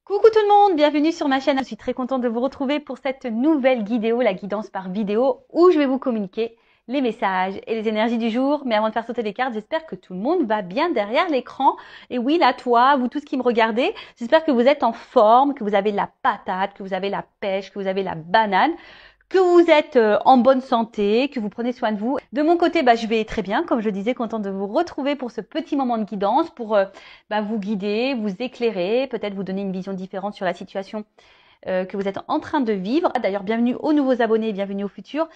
Coucou tout le monde, bienvenue sur ma chaîne. Je suis très contente de vous retrouver pour cette nouvelle guidéo, la guidance par vidéo, où je vais vous communiquer les messages et les énergies du jour. Mais avant de faire sauter les cartes, j'espère que tout le monde va bien derrière l'écran. Et oui, là, toi, vous tous qui me regardez, j'espère que vous êtes en forme, que vous avez la patate, que vous avez la pêche, que vous avez la banane, que vous êtes en bonne santé, que vous prenez soin de vous. De mon côté, je vais très bien, comme je le disais, contente de vous retrouver pour ce petit moment de guidance, pour vous guider, vous éclairer, peut-être vous donner une vision différente sur la situation que vous êtes en train de vivre. D'ailleurs, bienvenue aux nouveaux abonnés, bienvenue aux futurs.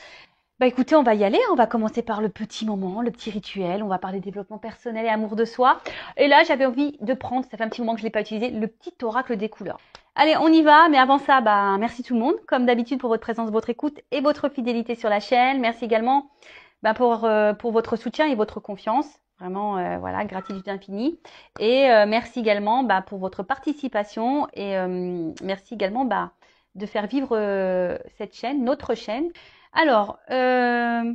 Écoutez, on va y aller, on va commencer par le petit moment, le petit rituel, on va parler développement personnel et amour de soi. Et là, j'avais envie de prendre, ça fait un petit moment que je ne l'ai pas utilisé, le petit oracle des couleurs. Allez, on y va, mais avant ça, merci tout le monde, comme d'habitude pour votre présence, votre écoute et votre fidélité sur la chaîne. Merci également pour votre soutien et votre confiance. Vraiment, voilà, gratitude infinie. Et merci également pour votre participation et merci également de faire vivre cette chaîne, notre chaîne. Alors, est-ce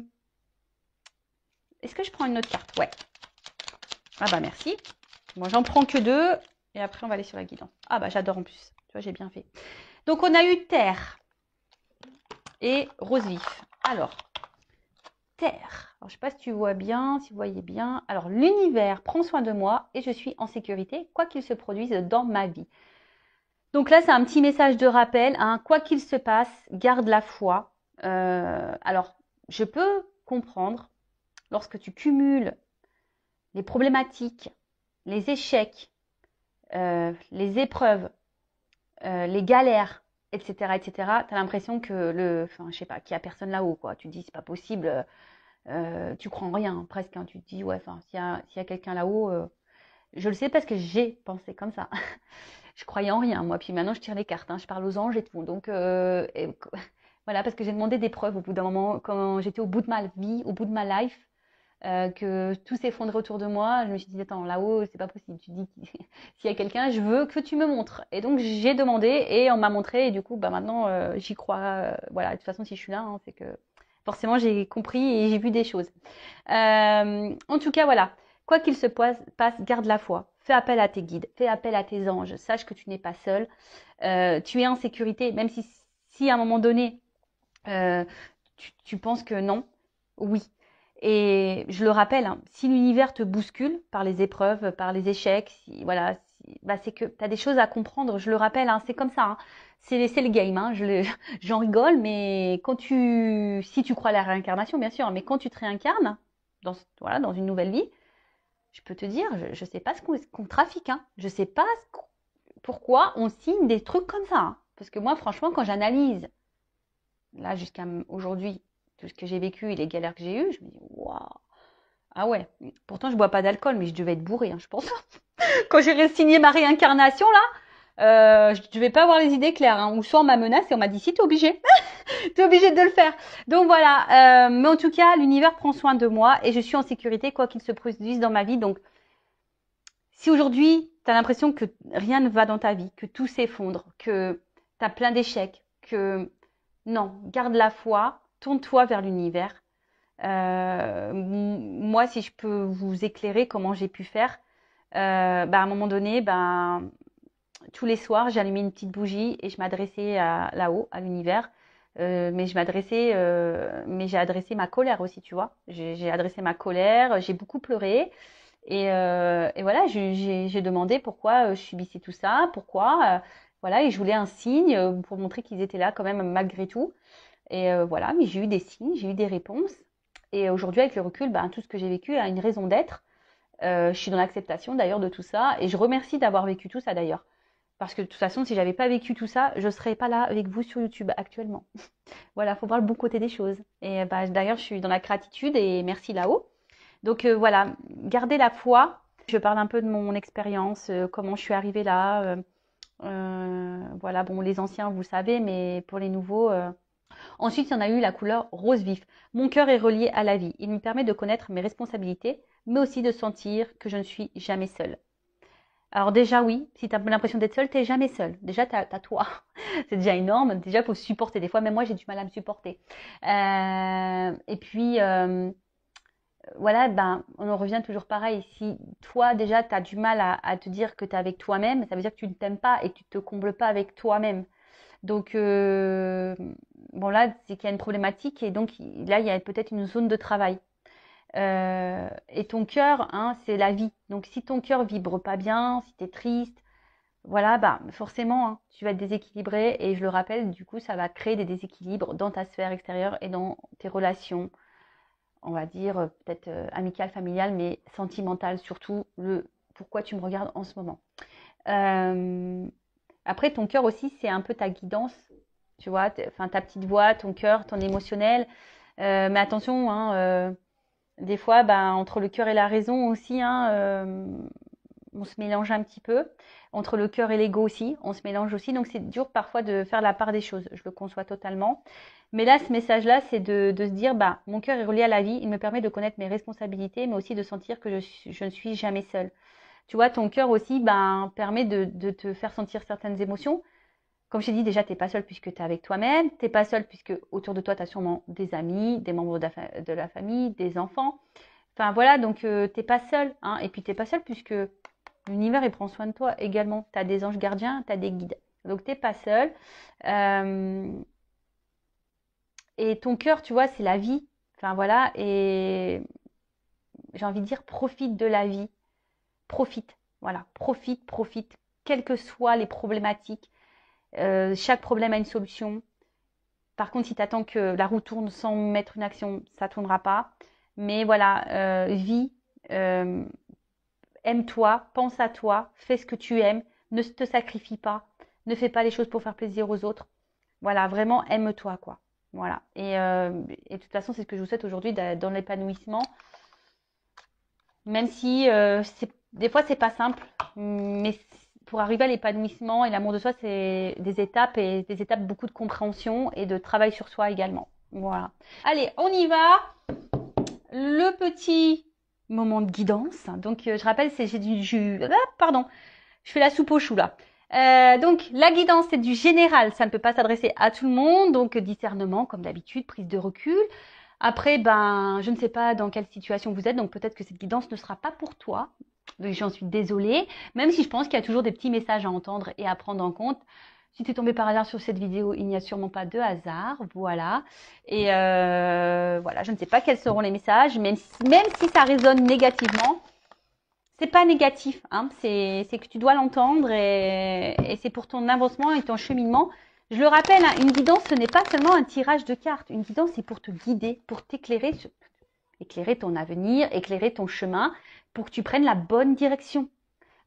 que je prends une autre carte? Ouais. Ah merci. Moi, j'en prends que deux. Et après, on va aller sur la guidance. Ah j'adore en plus. Tu vois, j'ai bien fait. Donc, on a eu terre et rose vif. Alors, terre. Alors, je ne sais pas si tu vois bien, si vous voyez bien. Alors, l'univers prend soin de moi et je suis en sécurité, quoi qu'il se produise dans ma vie. Donc là, c'est un petit message de rappel. Quoi qu'il se passe, garde la foi. Alors, je peux comprendre lorsque tu cumules les problématiques, les échecs, les épreuves, les galères, etc., etc., tu as l'impression que je sais pas, qu'il n'y a personne là-haut, quoi. Tu te dis, c'est pas possible, tu crois en rien, presque, hein. Tu te dis, ouais, s'il y a quelqu'un là-haut, je le sais parce que j'ai pensé comme ça. Je croyais en rien, moi. Puis maintenant, je tire les cartes, hein. Je parle aux anges et tout. Donc, voilà, parce que j'ai demandé des preuves au bout d'un moment, quand j'étais au bout de ma vie, au bout de ma life, que tout s'effondrait autour de moi. Je me suis dit, attends, là-haut, c'est pas possible. Tu dis, s'il y a quelqu'un, je veux que tu me montres. Et donc, j'ai demandé et on m'a montré. Et du coup, maintenant, j'y crois. Voilà, de toute façon, si je suis là, hein, c'est que forcément, j'ai compris et j'ai vu des choses. En tout cas, voilà. Quoi qu'il se passe, garde la foi. Fais appel à tes guides, fais appel à tes anges. Sache que tu n'es pas seul. Tu es en sécurité, même si à un moment donné, euh, tu penses que non. Oui. Et je le rappelle, hein, si l'univers te bouscule par les épreuves, par les échecs, voilà, c'est que tu as des choses à comprendre. Je le rappelle, hein, c'est comme ça. Hein. C'est le game. Hein, j'en rigole, mais si tu crois à la réincarnation, bien sûr, mais quand tu te réincarnes dans une nouvelle vie, je peux te dire, je ne sais pas ce qu'on trafique. Hein. Je ne sais pas pourquoi on signe des trucs comme ça. Hein. Parce que moi, franchement, quand j'analyse, là, jusqu'à aujourd'hui, tout ce que j'ai vécu et les galères que j'ai eues, je me dis, waouh, ah ouais. Pourtant, je bois pas d'alcool, mais je devais être bourrée, hein, je pense. Quand j'ai signé ma réincarnation, là, je devais pas avoir les idées claires. Hein. Ou soit on m'a menacé et on m'a dit, si, t'es obligé. T'es obligé de le faire. Donc voilà. Mais en tout cas, l'univers prend soin de moi et je suis en sécurité, quoi qu'il se produise dans ma vie. Donc, si aujourd'hui, tu as l'impression que rien ne va dans ta vie, que tout s'effondre, que tu as plein d'échecs, que non, garde la foi, tourne-toi vers l'univers. Moi, si je peux vous éclairer comment j'ai pu faire, à un moment donné, tous les soirs, j'allumais une petite bougie et je m'adressais là-haut, à l'univers. Mais j'ai adressé ma colère aussi, tu vois. J'ai adressé ma colère, j'ai beaucoup pleuré. Et voilà, j'ai demandé pourquoi je subissais tout ça, pourquoi, voilà, et je voulais un signe pour montrer qu'ils étaient là quand même malgré tout. Et voilà, mais j'ai eu des signes, j'ai eu des réponses. Et aujourd'hui, avec le recul, tout ce que j'ai vécu a une raison d'être. Je suis dans l'acceptation d'ailleurs de tout ça, et je remercie d'avoir vécu tout ça d'ailleurs. Parce que de toute façon, si j'avais pas vécu tout ça, je serais pas là avec vous sur YouTube actuellement. Voilà, faut voir le bon côté des choses. Et d'ailleurs, je suis dans la gratitude et merci là-haut. Donc voilà, gardez la foi. Je parle un peu de mon expérience, comment je suis arrivée là. Voilà, bon, les anciens, vous savez, mais pour les nouveaux. Ensuite, il y en a eu la couleur rose vif. Mon cœur est relié à la vie. Il me permet de connaître mes responsabilités, mais aussi de sentir que je ne suis jamais seule. Alors déjà, oui, si tu as l'impression d'être seule, tu n'es jamais seule. Déjà, tu as toi. C'est déjà énorme. Déjà, il faut se supporter. Des fois, même moi, j'ai du mal à me supporter. Et puis, voilà, ben, on en revient toujours pareil. Si toi, déjà, tu as du mal à te dire que tu es avec toi-même, ça veut dire que tu ne t'aimes pas et que tu ne te combles pas avec toi-même. Donc, bon, là, c'est qu'il y a une problématique et donc là, il y a peut-être une zone de travail. Et ton cœur, hein, c'est la vie. Donc, si ton cœur vibre pas bien, si tu es triste, voilà, bah, forcément, hein, tu vas être déséquilibré. Et je le rappelle, du coup, ça va créer des déséquilibres dans ta sphère extérieure et dans tes relations, on va dire, peut-être amicales, familiales, mais sentimentales, surtout le pourquoi tu me regardes en ce moment. Euh, Après, ton cœur aussi, c'est un peu ta guidance, tu vois, enfin ta petite voix, ton cœur, ton émotionnel. Mais attention, hein, des fois, ben, entre le cœur et la raison aussi, hein, on se mélange un petit peu. Entre le cœur et l'ego aussi, on se mélange aussi. Donc, c'est dur parfois de faire la part des choses. Je le conçois totalement. Mais là, ce message-là, c'est de se dire, bah, mon cœur est relié à la vie. Il me permet de connaître mes responsabilités, mais aussi de sentir que je ne suis jamais seule. Tu vois, ton cœur aussi, ben, permet de te faire sentir certaines émotions. Comme je t'ai dit, déjà, tu n'es pas seul puisque tu es avec toi-même. Tu n'es pas seul puisque autour de toi, tu as sûrement des amis, des membres de la famille, des enfants. Enfin, voilà, donc tu n'es pas seul. Hein. Et puis, tu n'es pas seul puisque l'univers, il prend soin de toi également. Tu as des anges gardiens, tu as des guides. Donc, tu n'es pas seul. Et ton cœur, tu vois, c'est la vie. Enfin, voilà. Et j'ai envie de dire, profite de la vie. Profite. Voilà, profite, profite. Quelles que soient les problématiques. Chaque problème a une solution. Par contre, si tu attends que la roue tourne sans mettre une action, ça ne tournera pas. Mais voilà, vis, aime-toi, pense à toi, fais ce que tu aimes, ne te sacrifie pas, ne fais pas les choses pour faire plaisir aux autres. Voilà, vraiment aime-toi, quoi. Voilà. Et de toute façon, c'est ce que je vous souhaite aujourd'hui dans l'épanouissement. Même si des fois, c'est pas simple, mais pour arriver à l'épanouissement et l'amour de soi, c'est des étapes et des étapes beaucoup de compréhension et de travail sur soi également. Voilà. Allez, on y va. Le petit moment de guidance. Donc, je rappelle, j'ai du jus. Ah, pardon, je fais la soupe aux choux là. Donc, la guidance, c'est du général. Ça ne peut pas s'adresser à tout le monde. Donc, discernement, comme d'habitude, prise de recul. Après, ben, je ne sais pas dans quelle situation vous êtes, donc peut-être que cette guidance ne sera pas pour toi. Donc, j'en suis désolée, même si je pense qu'il y a toujours des petits messages à entendre et à prendre en compte. Si tu es tombé par hasard sur cette vidéo, il n'y a sûrement pas de hasard, voilà. Et voilà, je ne sais pas quels seront les messages, même si ça résonne négativement, c'est pas négatif, hein, c'est que tu dois l'entendre et c'est pour ton avancement et ton cheminement. Je le rappelle, hein, une guidance, ce n'est pas seulement un tirage de cartes. Une guidance, c'est pour te guider, pour t'éclairer, éclairer ton avenir, éclairer ton chemin, pour que tu prennes la bonne direction.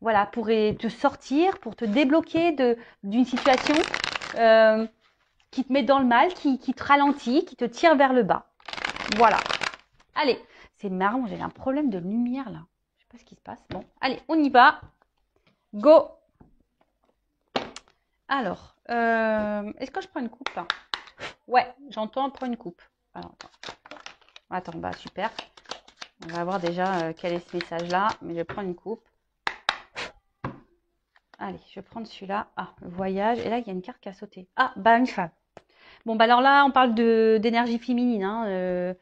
Voilà, pour te sortir, pour te débloquer d'une situation qui te met dans le mal, qui te ralentit, qui te tire vers le bas. Voilà. Allez, c'est marrant, j'ai un problème de lumière là. Je sais pas ce qui se passe. Bon, allez, on y va. Go. Alors, est-ce que je prends une coupe là? Ouais, j'entends, prends une coupe. Alors, attends, bah super. On va voir déjà quel est ce message-là, mais je prends une coupe. Allez, je vais prendre celui-là. Ah, le voyage. Et là, il y a une carte qui a sauté. Ah, bah une femme. Bon, bah alors là, on parle d'énergie féminine. Hein,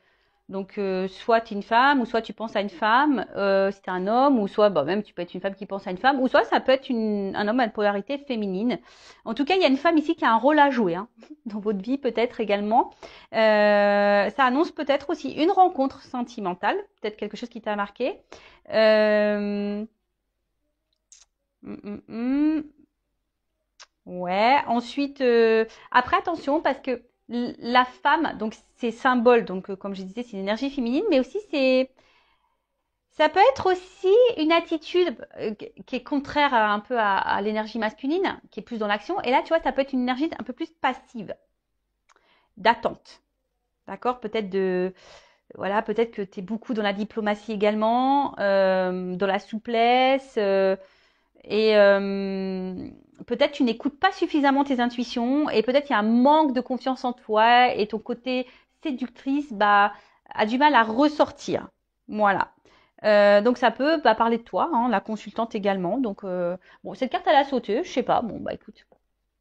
donc, soit tu es une femme, ou soit tu penses à une femme, si tu es un homme, ou soit bah, même tu peux être une femme qui pense à une femme, ou soit ça peut être un homme à une polarité féminine. En tout cas, il y a une femme ici qui a un rôle à jouer hein, dans votre vie peut-être également. Ça annonce peut-être aussi une rencontre sentimentale, peut-être quelque chose qui t'a marqué. Ouais, ensuite, après attention parce que la femme, donc c'est symbole, donc comme je disais, c'est une énergie féminine, mais aussi ça peut être aussi une attitude qui est contraire un peu à l'énergie masculine, qui est plus dans l'action. Et là, tu vois, ça peut être une énergie un peu plus passive, d'attente. D'accord? Voilà, peut-être que tu es beaucoup dans la diplomatie également, dans la souplesse. Et peut-être tu n'écoutes pas suffisamment tes intuitions et peut-être il y a un manque de confiance en toi et ton côté séductrice bah, a du mal à ressortir. Voilà. Donc ça peut parler de toi, hein, la consultante également. Donc bon, cette carte elle a sauté, je sais pas. Bon bah écoute,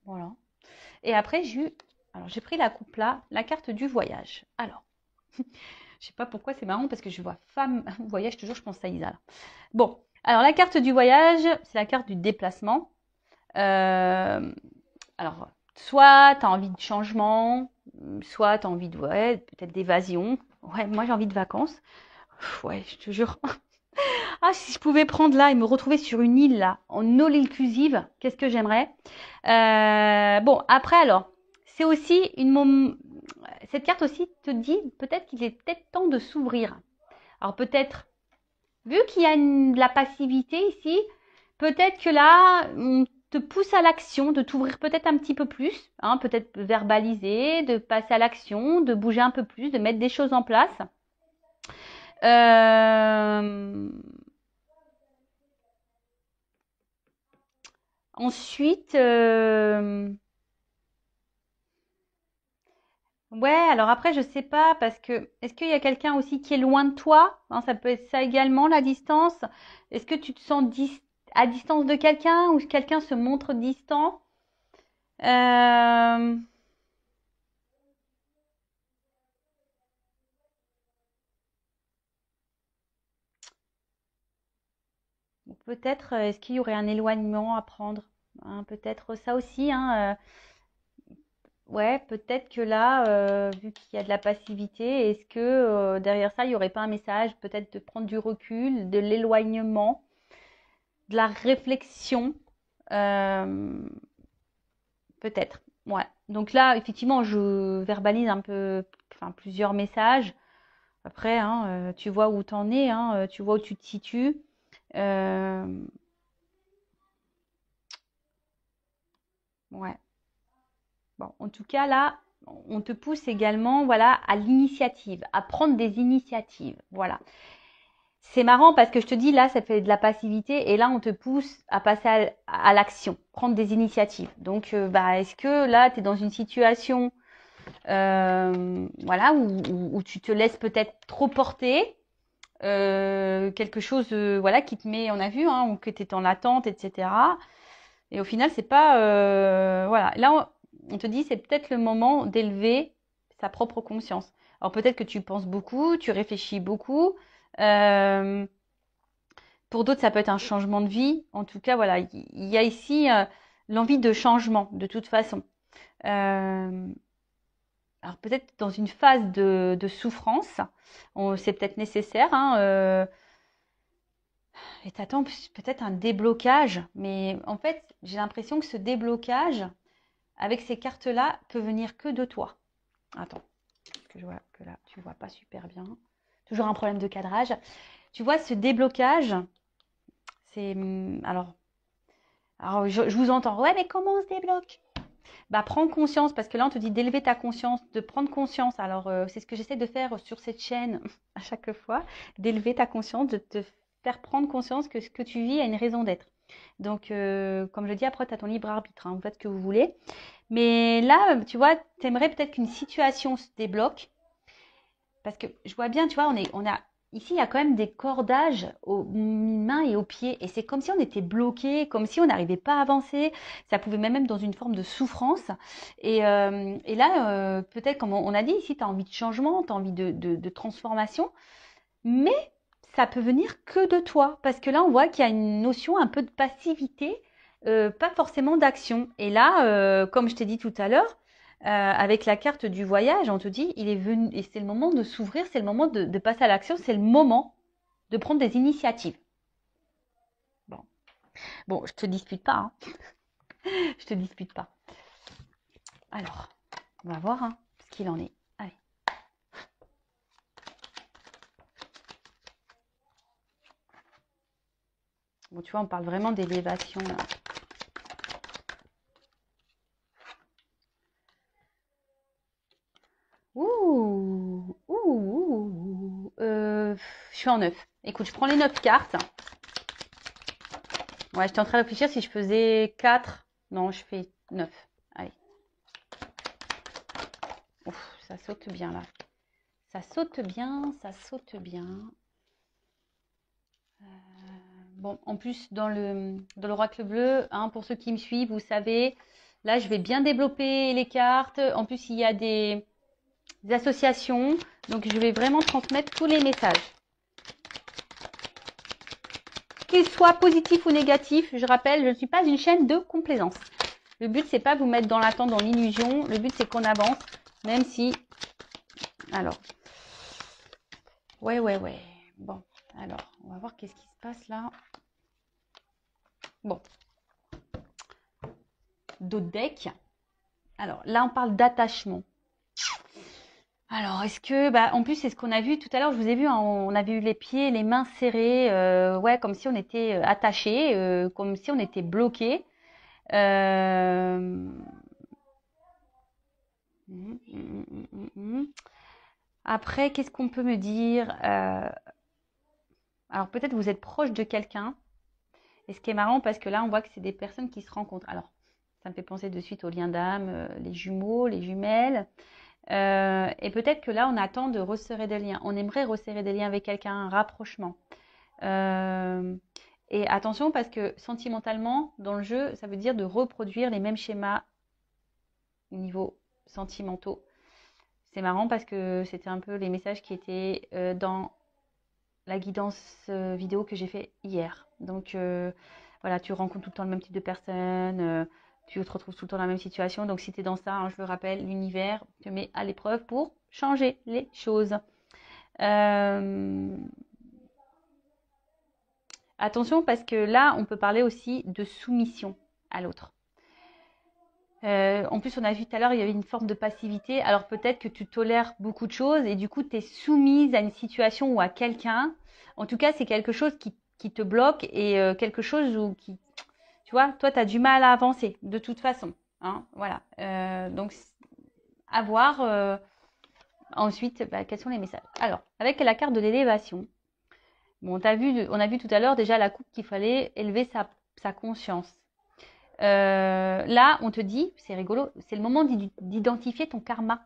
voilà. Et après j'ai pris la coupe là, la carte du voyage. Alors, Je sais pas pourquoi, c'est marrant parce que je vois femme, voyage toujours, je pense à Isa. Là. Bon, alors la carte du voyage, c'est la carte du déplacement. Alors, soit tu as envie de changement, soit tu as envie de, ouais, peut-être d'évasion. Ouais, moi j'ai envie de vacances. Ouais, je te jure. Ah, si je pouvais prendre là et me retrouver sur une île là, en all inclusive, qu'est-ce que j'aimerais. Bon, après alors, c'est aussi cette carte aussi te dit peut-être qu'il est peut-être temps de s'ouvrir. Alors peut-être, vu qu'il y a de la passivité ici, peut-être que là, on te pousse à l'action, de t'ouvrir peut-être un petit peu plus, hein, peut-être verbaliser, de passer à l'action, de bouger un peu plus, de mettre des choses en place. Ensuite, ouais, alors après, je sais pas, parce que est-ce qu'il y a quelqu'un aussi qui est loin de toi? Hein, ça peut être ça également, la distance. Est-ce que tu te sens à distance de quelqu'un ou quelqu'un se montre distant? Euh, Peut-être, est-ce qu'il y aurait un éloignement à prendre? Hein, peut-être ça aussi, hein, ouais, peut-être que là, vu qu'il y a de la passivité, est-ce que derrière ça, il n'y aurait pas un message, peut-être de prendre du recul, de l'éloignement, de la réflexion, euh, peut-être. Ouais. Donc là, effectivement, je verbalise un peu, enfin, plusieurs messages. Après, hein, tu vois où t'en es, hein, tu vois où tu te situes. Euh, ouais. Bon, en tout cas, là, on te pousse également, voilà, à l'initiative, à prendre des initiatives. Voilà. C'est marrant parce que je te dis, là, ça fait de la passivité et là, on te pousse à passer à l'action, prendre des initiatives. Donc, bah, est-ce que là, tu es dans une situation, voilà, où tu te laisses peut-être trop porter, quelque chose, voilà, qui te met, on a vu, hein, ou que tu es en attente, etc. Et au final, c'est pas, voilà. Là, on te dit, c'est peut-être le moment d'élever sa propre conscience. Alors peut-être que tu penses beaucoup, tu réfléchis beaucoup. Euh, pour d'autres, ça peut être un changement de vie. En tout cas, voilà, il y a ici l'envie de changement, de toute façon. Euh, alors peut-être dans une phase de souffrance, c'est peut-être nécessaire. Hein, et t'attends peut-être un déblocage, mais en fait, j'ai l'impression que ce déblocage, avec ces cartes-là, peut venir que de toi. Attends, parce que je vois que là, tu vois pas super bien. Toujours un problème de cadrage. Tu vois, ce déblocage, c'est... Alors je vous entends. Ouais, mais comment on se débloque? Bah, prends conscience, parce que là, on te dit d'élever ta conscience, de prendre conscience. Alors, c'est ce que j'essaie de faire sur cette chaîne à chaque fois, d'élever ta conscience, de te faire prendre conscience que ce que tu vis a une raison d'être. Donc, comme je dis, après, tu as ton libre arbitre, hein, vous faites ce que vous voulez. Mais là, tu vois, tu aimerais peut-être qu'une situation se débloque. Parce que je vois bien, tu vois, ici, il y a quand même des cordages aux mains et aux pieds. Et c'est comme si on était bloqué, comme si on n'arrivait pas à avancer. Ça pouvait même être dans une forme de souffrance. Et là, peut-être, comme on a dit, ici, tu as envie de changement, tu as envie de transformation. Mais ça peut venir que de toi. Parce que là, on voit qu'il y a une notion un peu de passivité, pas forcément d'action. Et là, comme je t'ai dit tout à l'heure, avec la carte du voyage, on te dit, il est venu, et c'est le moment de s'ouvrir, c'est le moment de passer à l'action, c'est le moment de prendre des initiatives. Bon, bon, je te dispute pas, hein. Je te dispute pas. Alors, on va voir hein, ce qu'il en est. Allez. Bon, tu vois, on parle vraiment d'élévation. Là. Je suis en 9. Écoute, je prends les 9 cartes. Ouais, j'étais en train de réfléchir si je faisais 4. Non, je fais 9. Allez. Ouf, ça saute bien là. Ça saute bien, ça saute bien. Bon, en plus, dans l'oracle bleu, hein, pour ceux qui me suivent, vous savez, là, je vais bien développer les cartes. En plus, il y a des des associations. Donc, je vais vraiment transmettre tous les messages. Qu'ils soient positifs ou négatifs, je rappelle, je ne suis pas une chaîne de complaisance. Le but, c'est pas vous mettre dans l'attente, dans l'illusion. Le but, c'est qu'on avance, même si... Alors, ouais. Bon, alors, on va voir qu'est-ce qui se passe là. Bon. D'autres decks. Alors, là, on parle d'attachement. Alors, est-ce que... en plus, c'est ce qu'on a vu tout à l'heure. Je vous ai vu, hein, on a vu les pieds, les mains serrées. Ouais, comme si on était attachés, comme si on était bloqués. Après, qu'est-ce qu'on peut me dire? Alors, peut-être vous êtes proche de quelqu'un. Et ce qui est marrant, parce que là, on voit que c'est des personnes qui se rencontrent. Alors, ça me fait penser de suite aux liens d'âme, les jumeaux, les jumelles. Et peut-être que là, on attend de resserrer des liens. On aimerait resserrer des liens avec quelqu'un, un rapprochement. Et attention, parce que sentimentalement, dans le jeu, ça veut dire de reproduire les mêmes schémas au niveau sentimentaux. C'est marrant parce que c'était un peu les messages qui étaient dans la guidance vidéo que j'ai fait hier. Donc voilà, tu rencontres tout le temps le même type de personne, tu te retrouves tout le temps dans la même situation. Donc si tu es dans ça, hein, je le rappelle, l'univers te met à l'épreuve pour changer les choses. Attention, parce que là, on peut parler aussi de soumission à l'autre. En plus, on a vu tout à l'heure, il y avait une forme de passivité. Alors peut-être que tu tolères beaucoup de choses et du coup, tu es soumise à une situation ou à quelqu'un. En tout cas, c'est quelque chose qui te bloque et quelque chose où qui, tu vois, toi, tu as du mal à avancer de toute façon. Hein, voilà. Donc, à voir ensuite quels sont les messages. Alors, avec la carte de l'élévation, bon, on a vu tout à l'heure déjà la coupe qu'il fallait élever sa conscience. Là, on te dit, c'est rigolo, c'est le moment d'identifier ton karma.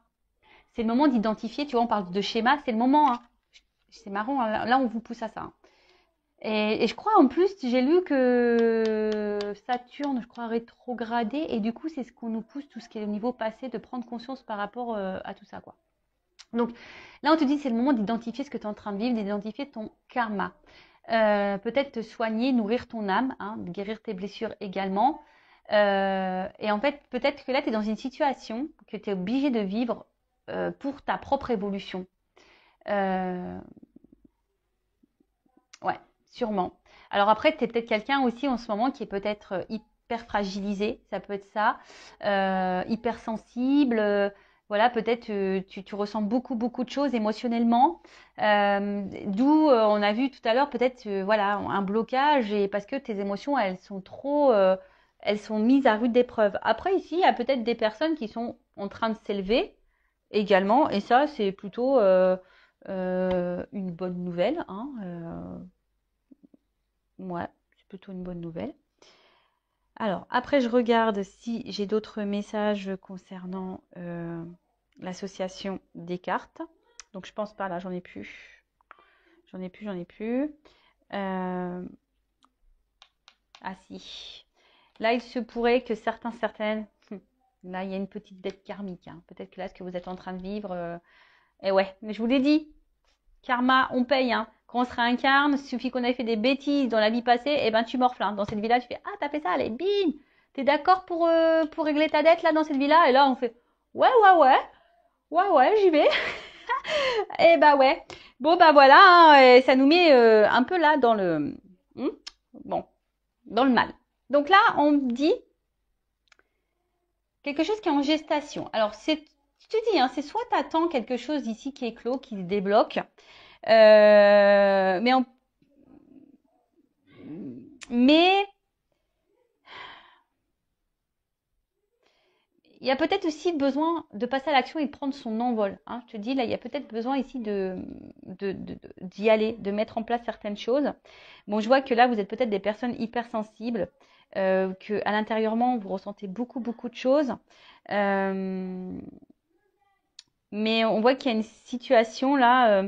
C'est le moment d'identifier, tu vois, on parle de schéma, c'est le moment. Hein. C'est marrant, hein, là, on vous pousse à ça. Hein. Et je crois, en plus, j'ai lu que Saturne, je crois, rétrogradé, et du coup, c'est ce qu'on nous pousse, tout ce qui est au niveau passé, de prendre conscience par rapport à tout ça, quoi. Donc, là, on te dit, c'est le moment d'identifier ce que tu es en train de vivre, d'identifier ton karma. Peut-être te soigner, nourrir ton âme, hein, guérir tes blessures également. Et en fait, peut-être que là, tu es dans une situation que tu es obligé de vivre pour ta propre évolution. Ouais, sûrement. Alors après, tu es peut-être quelqu'un aussi en ce moment qui est peut-être hyper fragilisé, ça peut être ça, hyper sensible. Voilà, peut-être tu ressens beaucoup de choses émotionnellement. D'où on a vu tout à l'heure peut-être voilà un blocage et parce que tes émotions elles sont trop elles sont mises à rude épreuve. Après ici, il y a peut-être des personnes qui sont en train de s'élever également et ça c'est plutôt une bonne nouvelle. Hein, ouais, c'est plutôt une bonne nouvelle. Alors après je regarde si j'ai d'autres messages concernant l'association des cartes. Donc je pense pas là, j'en ai plus. J'en ai plus. Ah si. Là, il se pourrait que certaines, là, il y a une petite dette karmique. Hein. Peut-être que là, ce que vous êtes en train de vivre, et ouais, mais je vous l'ai dit, karma, on paye. Hein. Quand on se réincarne, il suffit qu'on ait fait des bêtises dans la vie passée, et ben tu morfles. Hein. Dans cette vie-là, tu fais, ah, t'as fait ça, allez, bim. T'es d'accord pour régler ta dette là dans cette vie-là? Et là, on fait, ouais, j'y vais. Et bah ouais. Bon, bah voilà, hein, et ça nous met un peu là dans le... bon, dans le mal. Donc là, on dit quelque chose qui est en gestation. Alors, je te dis, hein, c'est soit tu attends quelque chose ici qui est clos, qui se débloque, mais il y a peut-être aussi besoin de passer à l'action et de prendre son envol. Hein. Je te dis, là, il y a peut-être besoin ici d'y aller, de mettre en place certaines choses. Bon, je vois que là, vous êtes peut-être des personnes hypersensibles, que à l'intérieurement, vous ressentez beaucoup de choses. Mais on voit qu'il y a une situation là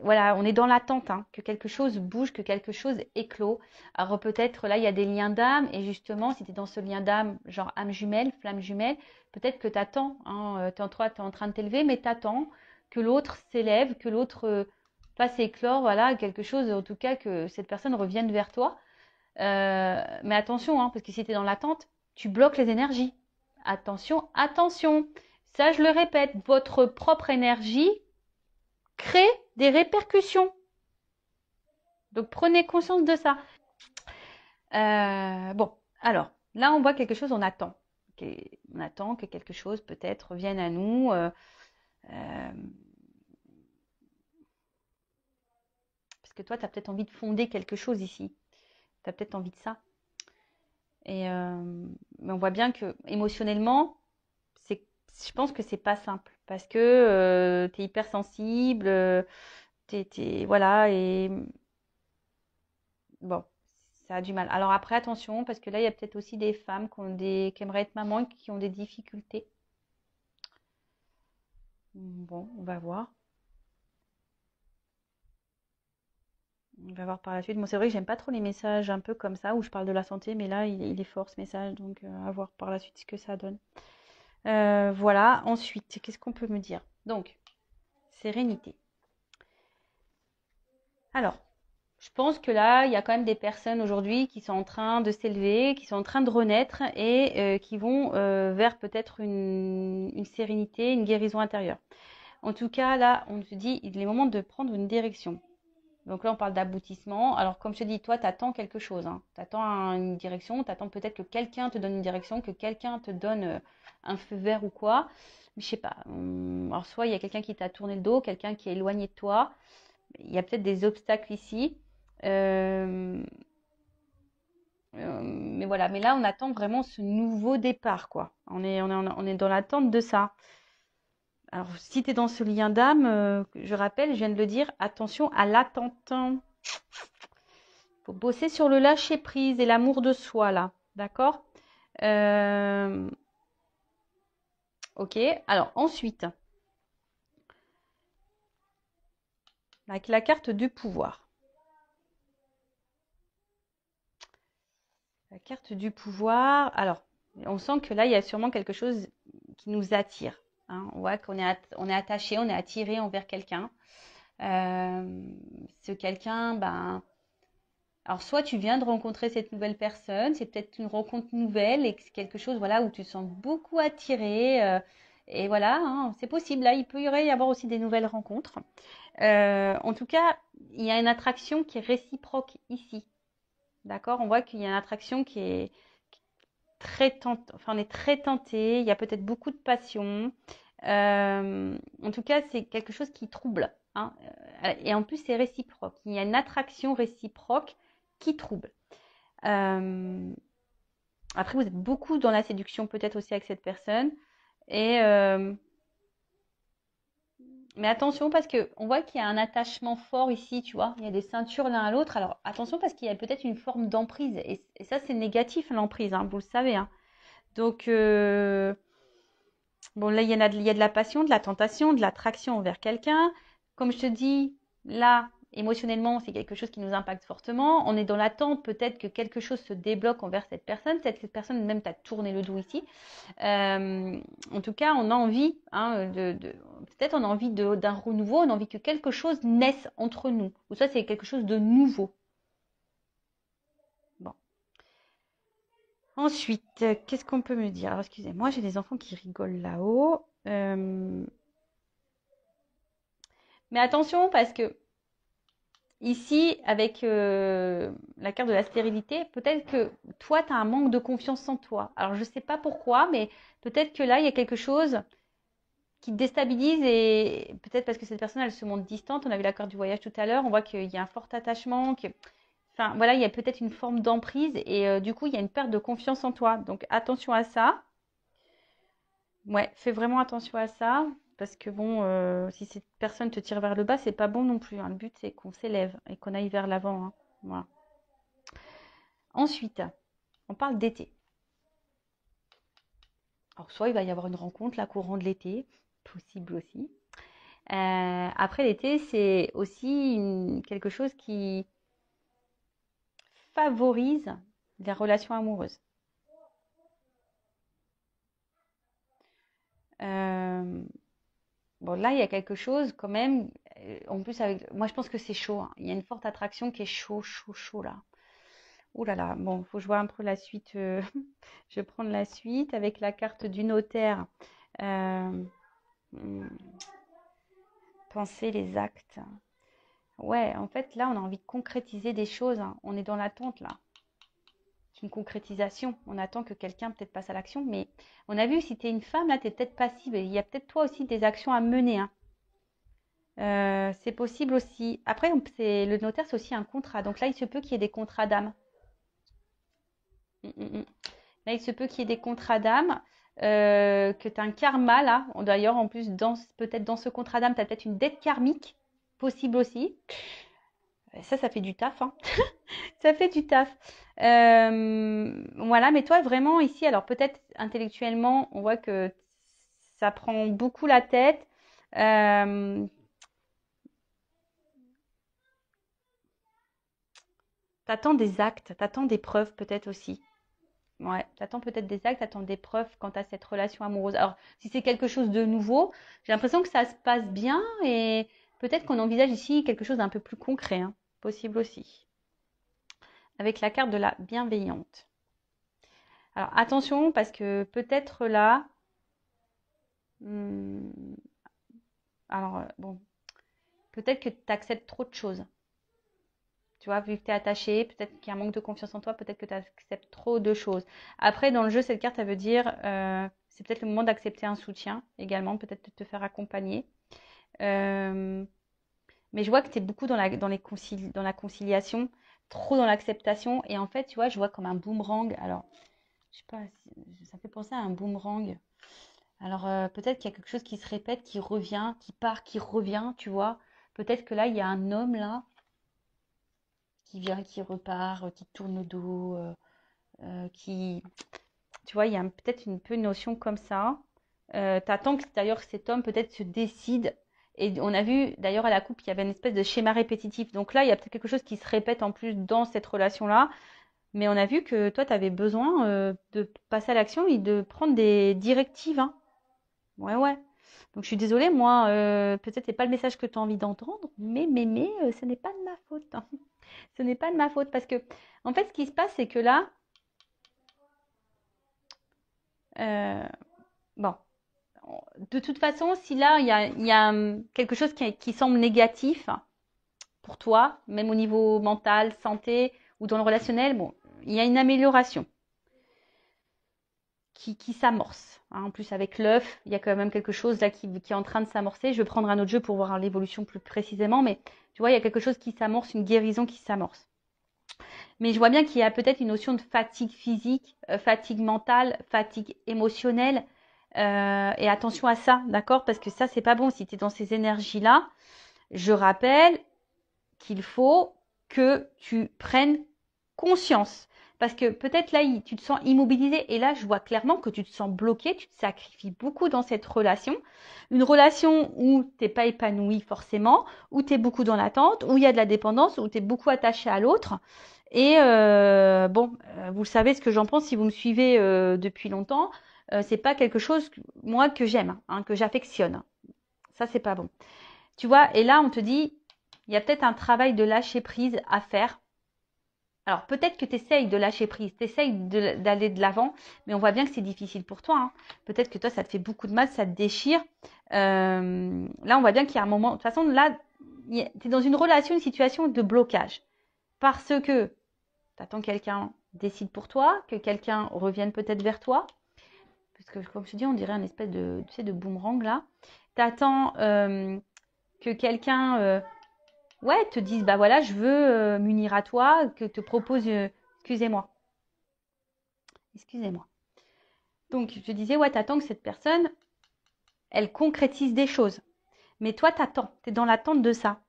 voilà, on est dans l'attente, hein, que quelque chose bouge, que quelque chose éclot. Alors peut-être là, il y a des liens d'âme, et justement, si tu es dans ce lien d'âme, genre âme jumelle, flamme jumelle, peut-être que tu attends, hein, tu es en train de t'élever, mais tu attends que l'autre s'élève, que l'autre fasse éclore, voilà, quelque chose, en tout cas, que cette personne revienne vers toi. Mais attention, hein, parce que si tu es dans l'attente, tu bloques les énergies. Attention, attention. Ça, je le répète, votre propre énergie crée des répercussions. Donc, prenez conscience de ça. Bon, alors, là, on voit quelque chose, on attend. On attend que quelque chose, peut-être, revienne à nous. Parce que toi, tu as peut-être envie de fonder quelque chose ici. Tu as peut-être envie de ça. Mais on voit bien que émotionnellement, je pense que c'est pas simple. Parce que tu es hypersensible, voilà, et bon, ça a du mal. Alors après, attention, parce que là, il y a peut-être aussi des femmes qui aimeraient être maman et qui ont des difficultés. Bon, on va voir. On va voir par la suite. Moi, c'est vrai que j'aime pas trop les messages un peu comme ça, où je parle de la santé, mais là, il est fort ce message, donc à voir par la suite ce que ça donne. Voilà, ensuite, qu'est-ce qu'on peut me dire? Donc, sérénité. Alors, je pense que là, il y a quand même des personnes aujourd'hui qui sont en train de s'élever, qui sont en train de renaître et qui vont vers peut-être une sérénité, une guérison intérieure. En tout cas, là, on se dit, il est moment de prendre une direction. Donc là, on parle d'aboutissement. Alors, comme je te dis, toi, tu attends quelque chose. Hein. Tu attends une direction, tu attends peut-être que quelqu'un te donne une direction, que quelqu'un te donne un feu vert ou quoi. Mais je sais pas. Alors, soit il y a quelqu'un qui t'a tourné le dos, quelqu'un qui est éloigné de toi. Il y a peut-être des obstacles ici. Euh, mais voilà, mais là, on attend vraiment ce nouveau départ, quoi. On est dans l'attente de ça. Alors, si tu es dans ce lien d'âme, je rappelle, je viens de le dire, attention à l'attente. Il faut bosser sur le lâcher-prise et l'amour de soi, là. D'accord. Ok, alors ensuite, avec la carte du pouvoir. La carte du pouvoir, alors, on sent que là, il y a sûrement quelque chose qui nous attire. Hein. On voit on est attaché, on est attiré envers quelqu'un. Ce quelqu'un, ben, alors soit tu viens de rencontrer cette nouvelle personne, c'est peut-être une rencontre nouvelle et c'est quelque chose, voilà, où tu te sens beaucoup attiré. Et voilà, hein, c'est possible. Là, il peut y avoir aussi des nouvelles rencontres. En tout cas, il y a une attraction qui est réciproque ici. D'accord? On voit qu'il y a une attraction qui est très tentée. Enfin, on est très tenté. Il y a peut-être beaucoup de passion. En tout cas, c'est quelque chose qui trouble. Hein. Et en plus, c'est réciproque. Il y a une attraction réciproque qui trouble. Après, vous êtes beaucoup dans la séduction, peut-être aussi avec cette personne. Et mais attention parce que on voit qu'il y a un attachement fort ici, tu vois. Il y a des ceintures l'un à l'autre. Alors attention parce qu'il y a peut-être une forme d'emprise. Et ça, c'est négatif, l'emprise, hein, vous le savez. Hein. Donc, bon, là, il y a de la passion, de la tentation, de l'attraction envers quelqu'un. Comme je te dis, là, émotionnellement, c'est quelque chose qui nous impacte fortement. On est dans l'attente peut-être que quelque chose se débloque envers cette personne. Peut-être que cette personne même t'a tourné le dos ici. En tout cas, on a envie, hein, peut-être on a envie d'un renouveau, on a envie que quelque chose naisse entre nous. Ou ça, c'est quelque chose de nouveau. Bon. Ensuite, qu'est-ce qu'on peut me dire? Alors, excusez-moi, j'ai des enfants qui rigolent là-haut. Mais attention, parce que ici, avec la carte de la stérilité, peut-être que toi, tu as un manque de confiance en toi. Alors, je ne sais pas pourquoi, mais peut-être que là, il y a quelque chose qui te déstabilise et peut-être parce que cette personne, elle se montre distante. On a vu la carte du voyage tout à l'heure. On voit qu'il y a un fort attachement. Enfin, voilà, il y a peut-être une forme d'emprise et du coup, il y a une perte de confiance en toi. Donc, attention à ça. Ouais, fais vraiment attention à ça. Parce que bon, si cette personne te tire vers le bas, c'est pas bon non plus. Hein. Le but, c'est qu'on s'élève et qu'on aille vers l'avant. Hein. Voilà. Ensuite, on parle d'été. Alors, soit il va y avoir une rencontre, la courant de l'été, possible aussi. Après l'été, c'est aussi quelque chose qui favorise les relations amoureuses. Bon, là, il y a quelque chose quand même. En plus, moi, je pense que c'est chaud, hein. Il y a une forte attraction qui est chaud, chaud, chaud là. Ouh là là. Bon, faut que je vois un peu la suite. Je vais prendre la suite avec la carte du notaire. Euh, hmm, Penser les actes. Ouais, en fait, là, on a envie de concrétiser des choses, hein. On est dans l'attente là. C'est une concrétisation. On attend que quelqu'un peut-être passe à l'action. Mais on a vu, si tu es une femme, là, tu es peut-être passive. Il y a peut-être toi aussi des actions à mener, hein. C'est possible aussi. Après, le notaire, c'est aussi un contrat. Donc là, il se peut qu'il y ait des contrats d'âme. Mm, mm, mm. Là, il se peut qu'il y ait des contrats d'âme, que tu as un karma là. D'ailleurs, en plus, peut-être dans ce contrat d'âme, tu as peut-être une dette karmique, possible aussi. Ça fait du taf, hein. Ça fait du taf. Voilà, mais toi, vraiment, ici, alors peut-être intellectuellement, on voit que ça prend beaucoup la tête. Euh, T'attends des actes, t'attends des preuves peut-être aussi. Ouais, t'attends peut-être des actes, t'attends des preuves quant à cette relation amoureuse. Alors, si c'est quelque chose de nouveau, j'ai l'impression que ça se passe bien et peut-être qu'on envisage ici quelque chose d'un peu plus concret, hein. Possible aussi. Avec la carte de la bienveillante. Alors, attention parce que peut-être là, hmm, alors bon, peut-être que tu acceptes trop de choses. Tu vois, vu que tu es attaché, peut-être qu'il y a un manque de confiance en toi, peut-être que tu acceptes trop de choses. Après, dans le jeu, cette carte, elle veut dire, c'est peut-être le moment d'accepter un soutien également, peut-être de te faire accompagner. Euh, mais je vois que tu es beaucoup dans la conciliation, trop dans l'acceptation. Et en fait, tu vois, je vois comme un boomerang. Alors, je sais pas, ça fait penser à un boomerang. Alors, peut-être qu'il y a quelque chose qui se répète, qui revient, qui part, qui revient, tu vois. Peut-être que là, il y a un homme là qui vient, qui repart, qui tourne le dos, qui, tu vois, il y a peut-être un peu une notion comme ça. T'attends que d'ailleurs cet homme peut-être se décide. Et on a vu d'ailleurs à la coupe, il y avait une espèce de schéma répétitif. Donc là, il y a peut-être quelque chose qui se répète en plus dans cette relation-là. Mais on a vu que toi, tu avais besoin de passer à l'action et de prendre des directives, hein. Ouais, ouais. Donc je suis désolée, moi, peut-être c'est pas le message que tu as envie d'entendre, mais ce n'est pas de ma faute, hein. Ce n'est pas de ma faute parce que, en fait, ce qui se passe, c'est que là, euh, bon, de toute façon, si là, il y a quelque chose qui semble négatif pour toi, même au niveau mental, santé ou dans le relationnel, bon, il y a une amélioration qui s'amorce, hein. En plus, avec l'œuf, il y a quand même quelque chose là qui est en train de s'amorcer. Je vais prendre un autre jeu pour voir l'évolution plus précisément, mais tu vois, il y a quelque chose qui s'amorce, une guérison qui s'amorce. Mais je vois bien qu'il y a peut-être une notion de fatigue physique, fatigue mentale, fatigue émotionnelle. Et attention à ça, d'accord? Parce que ça, c'est pas bon si tu es dans ces énergies-là. Je rappelle qu'il faut que tu prennes conscience. Parce que peut-être là, tu te sens immobilisé. Et là, je vois clairement que tu te sens bloqué. Tu te sacrifies beaucoup dans cette relation. Une relation où tu n'es pas épanoui forcément, où tu es beaucoup dans l'attente, où il y a de la dépendance, où tu es beaucoup attaché à l'autre. Et bon, vous savez ce que j'en pense si vous me suivez depuis longtemps. C'est pas quelque chose, moi, que j'aime, hein, que j'affectionne. Ça, c'est pas bon. Tu vois, et là, on te dit, il y a peut-être un travail de lâcher prise à faire. Alors, peut-être que tu essayes de lâcher prise, tu essayes d'aller de l'avant, mais on voit bien que c'est difficile pour toi, hein. Peut-être que toi, ça te fait beaucoup de mal, ça te déchire. Là, on voit bien qu'il y a un moment. De toute façon, là, tu es dans une relation, une situation de blocage. Parce que tu attends que quelqu'un décide pour toi, que quelqu'un revienne peut-être vers toi. Parce que, comme je te dis, on dirait un espèce de, tu sais, de boomerang là. Tu attends que quelqu'un ouais, te dise, bah voilà, je veux m'unir à toi, que te propose, excusez-moi, excusez-moi. Donc, je disais, ouais, t'attends que cette personne, elle concrétise des choses. Mais toi, t'attends, t'es dans l'attente de ça.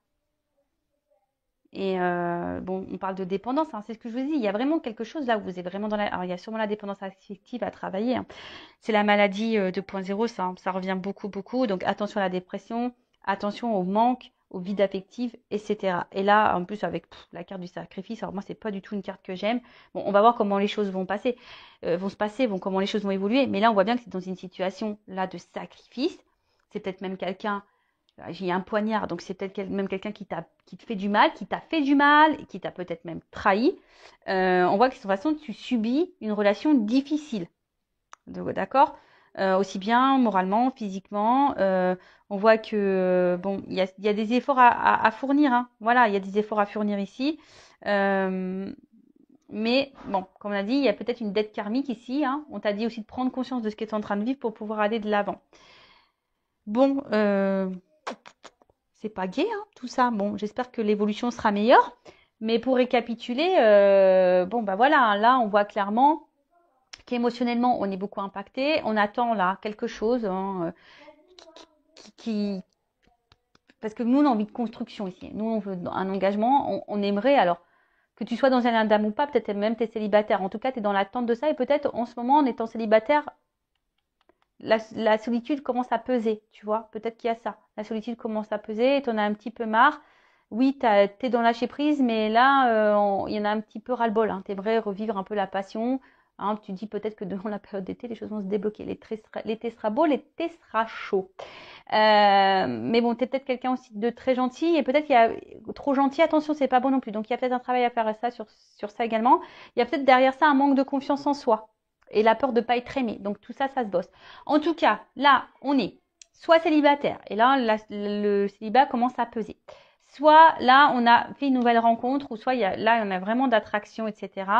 Et bon, on parle de dépendance, hein, c'est ce que je vous dis. Il y a vraiment quelque chose là où vous êtes vraiment dans la. Alors, il y a sûrement la dépendance affective à travailler, hein. C'est la maladie 2.0, ça revient beaucoup, beaucoup. Donc, attention à la dépression, attention au manque, au vide affectif, etc. Et là, en plus, avec la carte du sacrifice, alors moi, c'est pas du tout une carte que j'aime. Bon, on va voir comment les choses vont se passer, comment les choses vont évoluer. Mais là, on voit bien que c'est dans une situation là de sacrifice. C'est peut-être même quelqu'un, j'ai un poignard, donc c'est peut-être même quelqu'un qui te fait du mal, qui t'a fait du mal, qui t'a peut-être même trahi. On voit que de toute façon, tu subis une relation difficile. D'accord? Aussi bien moralement, physiquement. On voit que bon, il y a des efforts à fournir. Hein. Voilà, il y a des efforts à fournir ici. Mais bon, comme on a dit, il y a peut-être une dette karmique ici. Hein. On t'a dit aussi de prendre conscience de ce que tu es en train de vivre pour pouvoir aller de l'avant. Bon, c'est pas gai, hein, tout ça. Bon, j'espère que l'évolution sera meilleure. Mais pour récapituler, bon, bah voilà, là, on voit clairement qu'émotionnellement, on est beaucoup impacté. On attend là quelque chose hein, qui... Parce que nous, on a envie de construction ici. Nous, on veut un engagement. On aimerait, alors, que tu sois dans un dame ou pas, peut-être même tu es célibataire. En tout cas, tu es dans l'attente de ça. Et peut-être, en ce moment, en étant célibataire, la solitude commence à peser, tu vois. Peut-être qu'il y a ça. La solitude commence à peser et tu en as un petit peu marre. Oui, tu es dans lâcher prise, mais là, il y en a un petit peu ras-le-bol. Hein. Tu aimerais revivre un peu la passion. Hein, tu dis peut-être que devant la période d'été, les choses vont se débloquer. L'été sera beau, l'été sera chaud. Mais bon, tu es peut-être quelqu'un aussi de très gentil. Et peut-être qu'il y a trop gentil. Attention, c'est pas bon non plus. Donc, il y a peut-être un travail à faire à ça, sur ça également. Il y a peut-être derrière ça un manque de confiance en soi. Et la peur de ne pas être aimé. Donc, tout ça, ça se bosse. En tout cas, là, on est soit célibataire. Et là, le célibat commence à peser. Soit là, on a fait une nouvelle rencontre. Ou soit là, on a vraiment d'attraction, etc.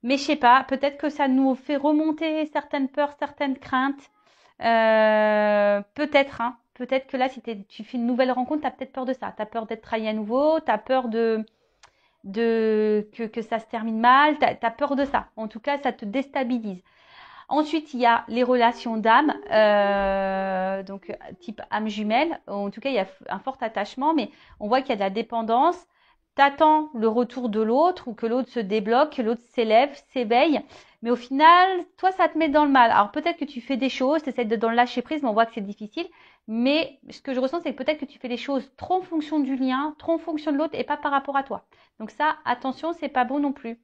Mais je sais pas, peut-être que ça nous fait remonter certaines peurs, certaines craintes. Peut-être, hein. Peut-être que là, si tu fais une nouvelle rencontre, tu as peut-être peur de ça. Tu as peur d'être trahi à nouveau. Tu as peur que ça se termine mal. Tu as peur de ça. En tout cas, ça te déstabilise. Ensuite, il y a les relations d'âme, donc type âme jumelle. En tout cas, il y a un fort attachement, mais on voit qu'il y a de la dépendance. T'attends le retour de l'autre ou que l'autre se débloque, que l'autre s'élève, s'éveille. Mais au final, toi, ça te met dans le mal. Alors peut-être que tu fais des choses, tu essaies de dans le lâcher prise, mais on voit que c'est difficile. Mais ce que je ressens, c'est que peut-être que tu fais les choses trop en fonction du lien, trop en fonction de l'autre et pas par rapport à toi. Donc ça, attention, c'est pas bon non plus.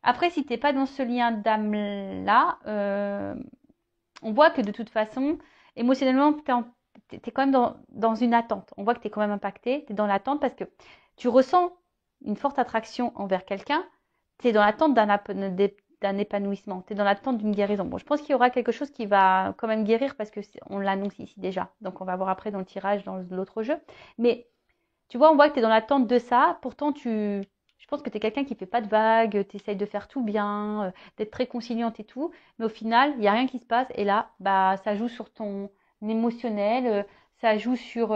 Après, si tu n'es pas dans ce lien d'âme-là, on voit que de toute façon, émotionnellement, tu es quand même dans une attente. On voit que tu es quand même impacté, tu es dans l'attente parce que tu ressens une forte attraction envers quelqu'un, tu es dans l'attente d'un épanouissement, tu es dans l'attente d'une guérison. Bon, je pense qu'il y aura quelque chose qui va quand même guérir parce qu'on l'annonce ici déjà. Donc, on va voir après dans le tirage, dans l'autre jeu. Mais tu vois, on voit que tu es dans l'attente de ça. Pourtant, je pense que tu es quelqu'un qui ne fait pas de vagues, tu essayes de faire tout bien, d'être très conciliante et tout. Mais au final, il n'y a rien qui se passe. Et là, bah, ça joue sur ton émotionnel, ça joue sur...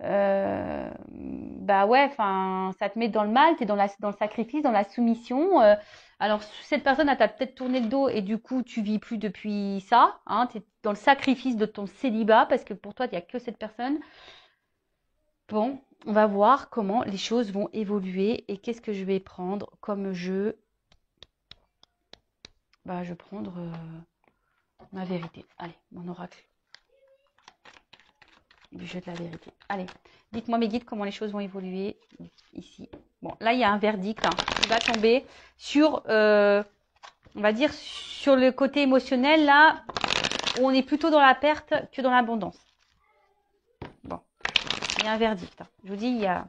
bah ouais, enfin, ça te met dans le mal, tu es dans le sacrifice, dans la soumission. Alors, cette personne, elle t'a peut-être tourné le dos et du coup, tu vis plus depuis ça. Hein, tu es dans le sacrifice de ton célibat parce que pour toi, il n'y a que cette personne. Bon, on va voir comment les choses vont évoluer et qu'est-ce que je vais prendre comme jeu. Bah, je vais prendre ma vérité. Allez, mon oracle du jeu de la vérité. Allez, dites-moi mes guides comment les choses vont évoluer ici. Bon, là, il y a un verdict hein, qui va tomber sur, on va dire, sur le côté émotionnel, là, où on est plutôt dans la perte que dans l'abondance. Bon, il y a un verdict. Hein. Je vous dis, il y a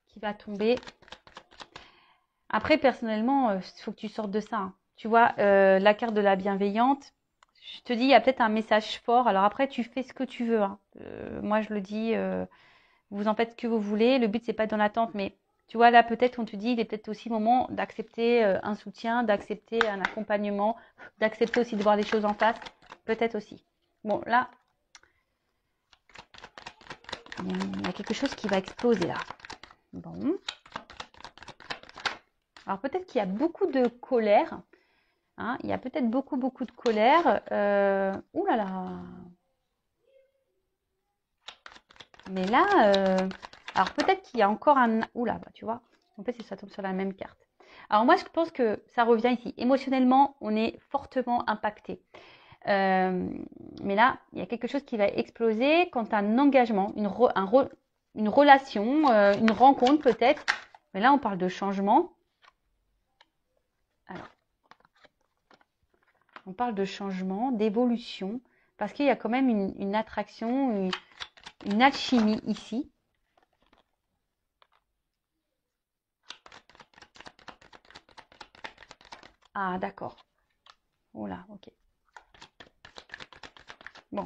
qui va tomber. Après, personnellement, il faut que tu sortes de ça. Hein. Tu vois, la carte de la bienveillante, je te dis, il y a peut-être un message fort. Alors après, tu fais ce que tu veux. Hein. Moi, je le dis, vous en faites ce que vous voulez. Le but, c'est pas dans l'attente. Mais tu vois, là, peut-être, on te dit, il est peut-être aussi le moment d'accepter un soutien, d'accepter un accompagnement, d'accepter aussi de voir les choses en face. Peut-être aussi. Bon, là, il y a quelque chose qui va exploser là. Bon. Alors peut-être qu'il y a beaucoup de colère. Hein, il y a peut-être beaucoup de colère. Ouh là là. Mais là, alors peut-être qu'il y a encore un... Ouh là, bah, tu vois. En fait, ça tombe sur la même carte. Alors moi, je pense que ça revient ici. Émotionnellement, on est fortement impacté. Mais là, il y a quelque chose qui va exploser quand tu as un engagement, une relation, une rencontre peut-être. Mais là, on parle de changement. Alors, on parle de changement, d'évolution, parce qu'il y a quand même une attraction, une alchimie ici. Ah, d'accord. Oh là, ok. Bon.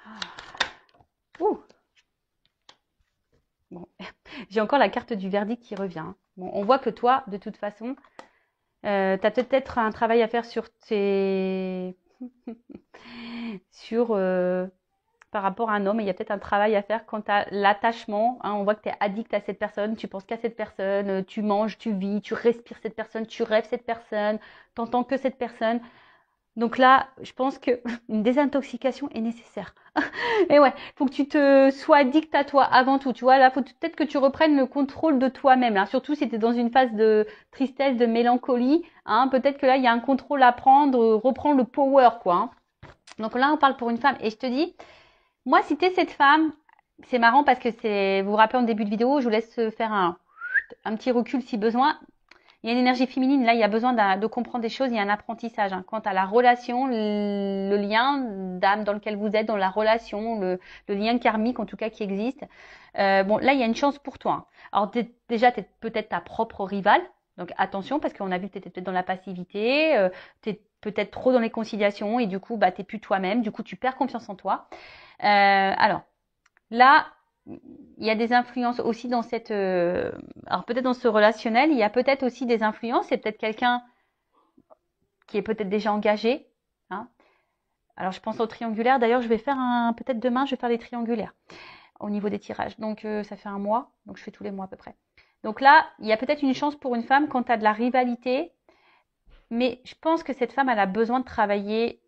Ah. Ouh. Bon. J'ai encore la carte du verdict qui revient. Bon, on voit que toi, de toute façon, tu as peut-être un travail à faire sur tes... sur... par rapport à un homme, il y a peut-être un travail à faire quant à l'attachement. Hein, on voit que tu es addict à cette personne, tu penses qu'à cette personne, tu manges, tu vis, tu respires cette personne, tu rêves cette personne, tu n'entends que cette personne. Donc là, je pense qu'une désintoxication est nécessaire. Et ouais, il faut que tu te sois addict à toi avant tout. Tu vois, là, faut peut-être que tu reprennes le contrôle de toi-même. Là, surtout si tu es dans une phase de tristesse, de mélancolie. Hein, peut-être que là, il y a un contrôle à prendre, reprendre le power, quoi. Hein. Donc là, on parle pour une femme. Et je te dis, moi, si tu es cette femme, c'est marrant parce que vous vous rappelez en début de vidéo, je vous laisse faire un petit recul si besoin. Il y a une énergie féminine, là, il y a besoin de comprendre des choses, il y a un apprentissage. Hein. Quant à la relation, le lien d'âme dans lequel vous êtes, dans la relation, le lien karmique en tout cas qui existe. Bon, là, il y a une chance pour toi. Hein. Alors déjà, tu es peut-être ta propre rivale, donc attention parce qu'on a vu que tu étais peut-être dans la passivité, tu es peut-être trop dans les conciliations et du coup, bah, tu n'es plus toi-même, du coup, tu perds confiance en toi. Alors, là, il y a des influences aussi dans cette... alors peut-être dans ce relationnel, il y a peut-être aussi des influences. C'est peut-être quelqu'un qui est peut-être déjà engagé. Hein. Alors je pense au triangulaire. D'ailleurs, je vais faire peut-être demain, je vais faire des triangulaires au niveau des tirages. Donc ça fait un mois. Donc je fais tous les mois à peu près. Donc là, il y a peut-être une chance pour une femme quand tu as de la rivalité. Mais je pense que cette femme, elle a besoin de travailler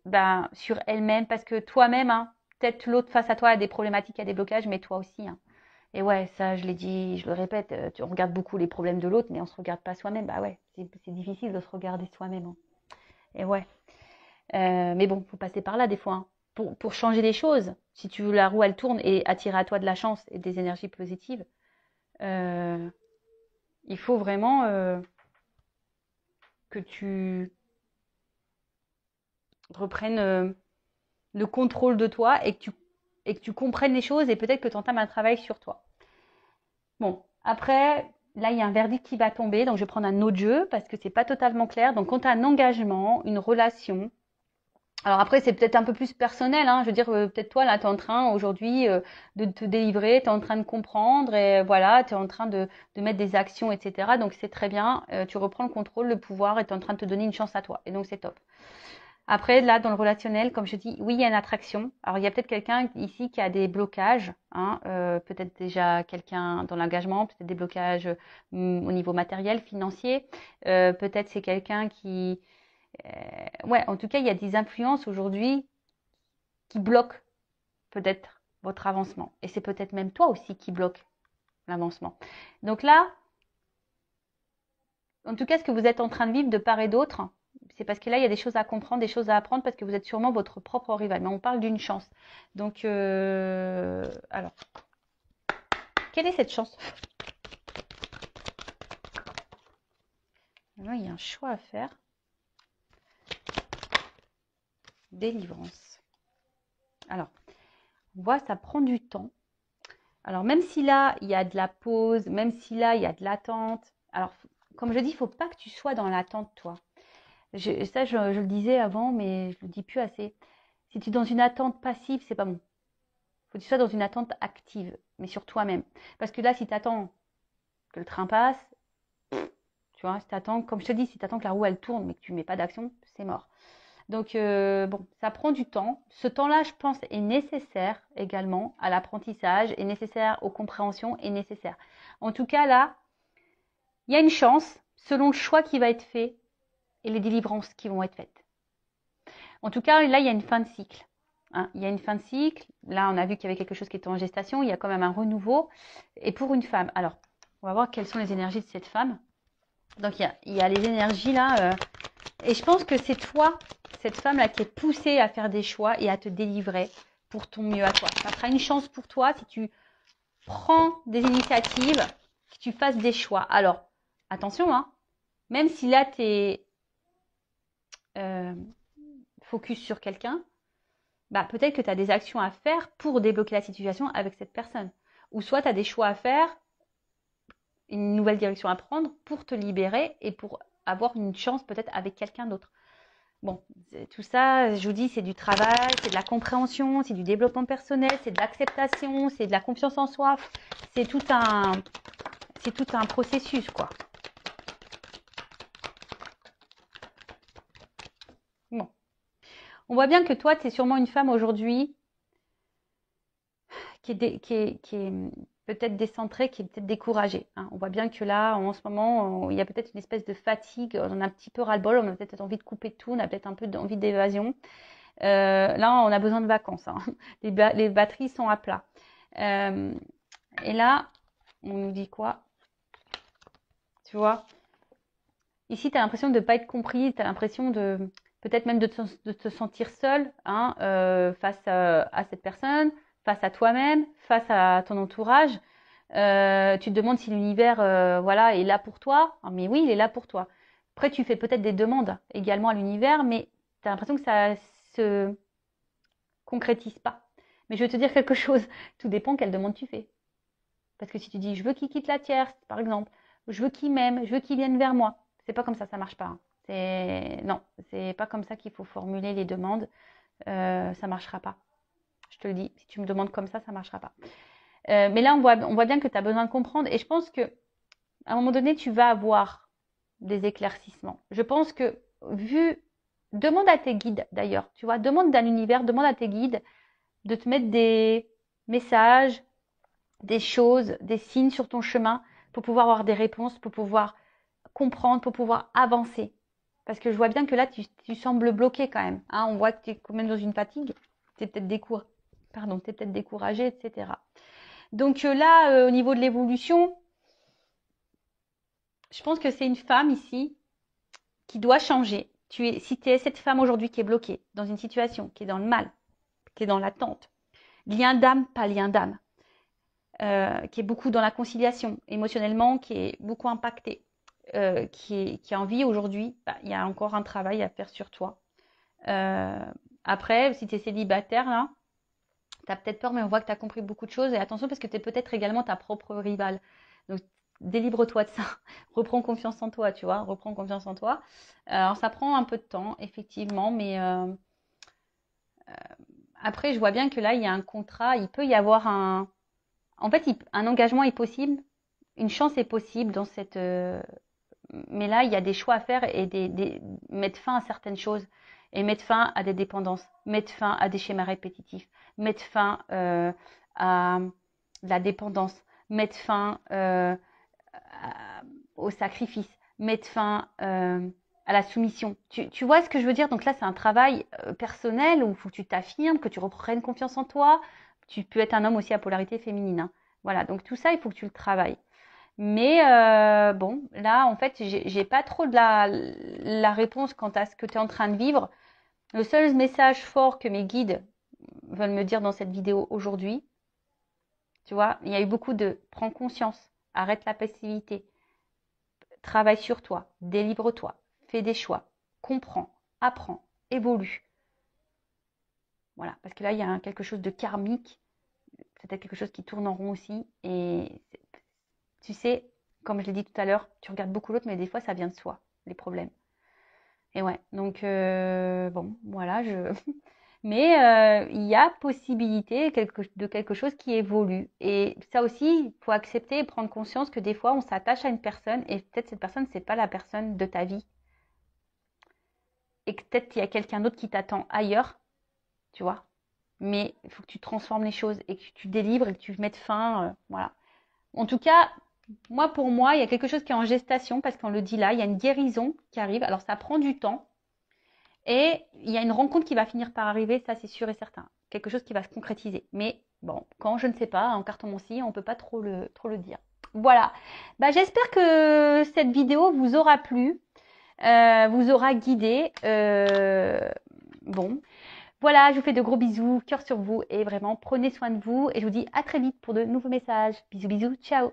sur elle-même parce que toi-même, hein, peut-être l'autre face à toi a des problématiques, a des blocages, mais toi aussi. Hein. Et ouais, ça, je l'ai dit, je le répète, on regarde beaucoup les problèmes de l'autre, mais on se regarde pas soi-même. Bah ouais, c'est difficile de se regarder soi-même. Hein. Et ouais. Mais bon, faut passer par là des fois. Hein. Pour changer les choses, si tu veux la roue, elle tourne et attirer à toi de la chance et des énergies positives, il faut vraiment que tu reprennes le contrôle de toi et que tu comprennes les choses et peut-être que tu entames un travail sur toi. Bon, après, là, il y a un verdict qui va tomber, donc je vais prendre un autre jeu parce que c'est pas totalement clair. Donc, quand tu as un engagement, une relation, alors après, c'est peut-être un peu plus personnel, hein. Je veux dire, peut-être toi, là, tu es en train aujourd'hui de te délivrer, tu es en train de comprendre et voilà, tu es en train de mettre des actions, etc. Donc, c'est très bien, tu reprends le contrôle, le pouvoir et tu es en train de te donner une chance à toi. Et donc, c'est top. Après, là, dans le relationnel, comme je dis, oui, il y a une attraction. Alors, il y a peut-être quelqu'un ici qui a des blocages, hein, peut-être déjà quelqu'un dans l'engagement, peut-être des blocages au niveau matériel, financier. Peut-être c'est quelqu'un qui... ouais, en tout cas, il y a des influences aujourd'hui qui bloquent peut-être votre avancement. Et c'est peut-être même toi aussi qui bloque l'avancement. Donc là, en tout cas, ce que vous êtes en train de vivre de part et d'autre, c'est parce que là, il y a des choses à comprendre, des choses à apprendre, parce que vous êtes sûrement votre propre rival. Mais on parle d'une chance. Donc, alors, quelle est cette chance? Là, il y a un choix à faire. Délivrance. Alors, on voit, ça prend du temps. Alors, même si là, il y a de la pause, même si là, il y a de l'attente. Alors, comme je dis, il ne faut pas que tu sois dans l'attente, toi. Je le disais avant, mais je ne le dis plus assez. Si tu es dans une attente passive, c'est pas bon. Il faut que tu sois dans une attente active, mais sur toi-même. Parce que là, si tu attends que le train passe, tu vois, si t'attends, comme je te dis, si tu attends que la roue elle tourne, mais que tu ne mets pas d'action, c'est mort. Donc, bon, ça prend du temps. Ce temps-là, je pense, est nécessaire également à l'apprentissage, est nécessaire aux compréhensions, est nécessaire. En tout cas, là, il y a une chance, selon le choix qui va être fait et les délivrances qui vont être faites. En tout cas, là, il y a une fin de cycle. Hein, il y a une fin de cycle. Là, on a vu qu'il y avait quelque chose qui était en gestation. Il y a quand même un renouveau. Et pour une femme, alors, on va voir quelles sont les énergies de cette femme. Donc, il y a les énergies là Et je pense que c'est toi, cette femme-là, qui est poussée à faire des choix et à te délivrer pour ton mieux à toi. Ça sera une chance pour toi si tu prends des initiatives, que tu fasses des choix. Alors, attention, hein, même si là, tu es focus sur quelqu'un, bah, peut-être que tu as des actions à faire pour débloquer la situation avec cette personne. Ou soit tu as des choix à faire, une nouvelle direction à prendre pour te libérer et pour avoir une chance peut-être avec quelqu'un d'autre. Bon, tout ça, je vous dis, c'est du travail, c'est de la compréhension, c'est du développement personnel, c'est de l'acceptation, c'est de la confiance en soi. C'est tout un processus, quoi. Bon. On voit bien que toi, tu es sûrement une femme aujourd'hui qui est peut-être décentrée, qui est peut-être découragée. Hein. On voit bien que là, en ce moment, il y a peut-être une espèce de fatigue, on a un petit peu ras-le-bol, on a peut-être envie de couper tout, on a peut-être un peu envie d'évasion. Là, on a besoin de vacances. Hein. Les batteries sont à plat. Et là, on nous dit quoi? Tu vois? Ici, tu as l'impression de ne pas être compris, tu as l'impression de peut-être même de te sentir seule hein, face à cette personne, face à toi-même, face à ton entourage. Tu te demandes si l'univers voilà, est là pour toi. Ah, mais oui, il est là pour toi. Après, tu fais peut-être des demandes également à l'univers, mais tu as l'impression que ça se concrétise pas. Mais je vais te dire quelque chose, tout dépend quelle demande tu fais. Parce que si tu dis je veux qu'il quitte la tierce, par exemple, je veux qu'il m'aime, je veux qu'il vienne vers moi, c'est pas comme ça marche pas. Hein. Non, c'est pas comme ça qu'il faut formuler les demandes. Ça marchera pas. Je te le dis, si tu me demandes comme ça marchera pas. Mais là, on voit bien que tu as besoin de comprendre. Et je pense que à un moment donné, tu vas avoir des éclaircissements. Je pense que demande à tes guides d'ailleurs, tu vois, demande à l'univers, demande à tes guides de te mettre des messages, des choses, des signes sur ton chemin pour pouvoir avoir des réponses, pour pouvoir comprendre, pour pouvoir avancer. Parce que je vois bien que là, tu sembles bloqué quand même. Hein, on voit que tu es quand même dans une fatigue. Tu es peut-être découragé, etc. Donc là, au niveau de l'évolution, je pense que c'est une femme ici qui doit changer. Si tu es cette femme aujourd'hui qui est bloquée dans une situation, qui est dans le mal, qui est dans l'attente, lien d'âme, pas lien d'âme, qui est beaucoup dans la conciliation émotionnellement, qui est beaucoup impactée, qui a envie aujourd'hui, il y a encore un travail à faire sur toi. Après, si tu es célibataire, là, tu as peut-être peur, mais on voit que tu as compris beaucoup de choses. Et attention, parce que tu es peut-être également ta propre rivale. Donc, délivre-toi de ça. Reprends confiance en toi, tu vois. Reprends confiance en toi. Alors, ça prend un peu de temps, effectivement, mais après, je vois bien que là, il y a un contrat. Il peut y avoir en fait, un engagement est possible. Une chance est possible dans cette... mais là, il y a des choix à faire et mettre fin à certaines choses et mettre fin à des dépendances, mettre fin à des schémas répétitifs, mettre fin à la dépendance, mettre fin au sacrifice, mettre fin à la soumission. Tu vois ce que je veux dire? Donc là, c'est un travail personnel où il faut que tu t'affirmes, que tu reprennes confiance en toi. Tu peux être un homme aussi à polarité féminine. Hein. Voilà, donc tout ça, il faut que tu le travailles. Mais bon, là, en fait, j'ai pas trop de la réponse quant à ce que tu es en train de vivre. Le seul message fort que mes guides veulent me dire dans cette vidéo aujourd'hui, tu vois, il y a eu beaucoup de prends conscience, arrête la passivité, travaille sur toi, délivre-toi, fais des choix, comprends, apprends, évolue. Voilà, parce que là, il y a quelque chose de karmique, peut-être quelque chose qui tourne en rond aussi. Et tu sais, comme je l'ai dit tout à l'heure, tu regardes beaucoup l'autre, mais des fois, ça vient de soi, les problèmes. Et ouais, donc bon, voilà, mais il y a possibilité de quelque chose qui évolue. Et ça aussi, il faut accepter et prendre conscience que des fois, on s'attache à une personne et peut-être cette personne, c'est pas la personne de ta vie. Et que peut-être qu'il y a quelqu'un d'autre qui t'attend ailleurs, tu vois. Mais il faut que tu transformes les choses et que tu délivres et que tu mettes fin, voilà. En tout cas, pour moi, il y a quelque chose qui est en gestation parce qu'on le dit là, il y a une guérison qui arrive. Alors, ça prend du temps. Et il y a une rencontre qui va finir par arriver, ça c'est sûr et certain. Quelque chose qui va se concrétiser. Mais bon, quand je ne sais pas, en cartomancie, on ne peut pas trop le dire. Voilà. J'espère que cette vidéo vous aura plu. vous aura guidé. Bon, voilà, je vous fais de gros bisous, cœur sur vous et vraiment prenez soin de vous et je vous dis à très vite pour de nouveaux messages. Bisous, bisous, ciao.